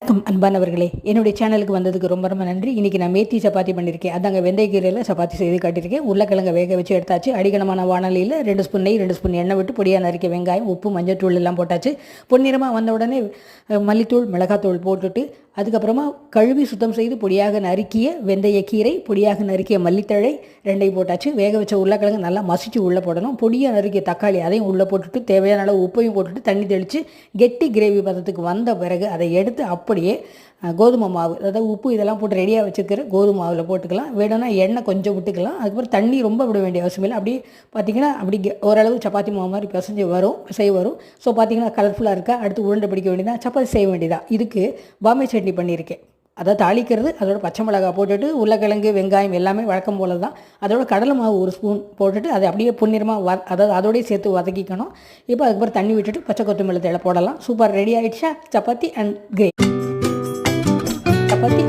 வணக்கம் அன்பானவர்களே, என்னுடைய சேனலுக்கு வந்ததுக்கு ரொம்ப ரொம்ப நன்றி. இன்றைக்கி நான் மேத்தி சப்பாத்தி பண்ணியிருக்கேன். அதாங்க வெந்தயக்கீரையில் சப்பாத்தி செய்து காட்டியிருக்கேன். உருளைக்கிழங்கை வேக வச்சு எடுத்தாச்சு. அடிக்கணமான வானலியில் 2 ஸ்பூன் நெய் 2 ஸ்பூன் எண்ணெய் விட்டு பொடியாக நறுக்கிய வெங்காயம், உப்பு, மஞ்சள்தூள் எல்லாம் போட்டாச்சு. பொன்னிறமாக வந்த உடனே மல்லித்தூள், மிளகாத்தூள் போட்டுட்டு அதுக்கப்புறமா கழுவி சுத்தம் செய்து பொடியாக நறுக்கிய வெந்தயக்கீரை, பொடியாக நறுக்கிய மல்லித்தழை ரெண்டையும் போட்டாச்சு. வேக வச்ச உருளைக்கிழங்கு நல்லா மசிச்சு உள்ளே போடணும். பொடியாக நறுக்கிய தக்காளி அதையும் உள்ளே போட்டுட்டு தேவையான அளவு உப்பையும் போட்டுட்டு தண்ணி தெளித்து கெட்டி கிரேவி பதத்துக்கு வந்த பிறகு அதை எடுத்து அப்படியே கோதுமை மாவு, அதாவது உப்பு இதெல்லாம் போட்டு ரெடியாக வச்சுருக்கிற கோதுமை மாவில் போட்டுக்கலாம். வேணும்னா எண்ணெய் கொஞ்சம் விட்டுக்கலாம். அதுக்கப்புறம் தண்ணி ரொம்ப விட வேண்டிய அவசியம் இல்லை. அப்படியே பார்த்திங்கன்னா அப்படி ஓரளவு சப்பாத்தி மாவு மாதிரி பிசைஞ்சு செய்ய வரும். ஸோ பார்த்திங்கன்னா கலர்ஃபுல்லாக இருக்கா. அடுத்து உருண்டை பிடிக்க வேண்டியதான், சப்பாத்தி செய்ய வேண்டியதான். இதுக்கு பாம்பே சட்னி பண்ணியிருக்கேன். அதை தாளிக்கிறது, அதோட பச்சை மிளகாய் போட்டுட்டு உருளைக்கிழங்கு வெங்காயம் எல்லாமே வழக்கம் போல தான். அதோட கடலை மாவு 1 ஸ்பூன் போட்டுட்டு அதை அப்படியே பொன்னிறமாக அதாவது அதோடய சேர்த்து வதக்கிக்கணும். இப்போ அதுக்கப்புறம் தண்ணி விட்டுட்டு பச்சை கொத்தமல்லி தழை போடலாம். சூப்பர், ரெடி ஆகிடுச்சா சப்பாத்தி அண்ட் கிரேவி. சப்பாத்தி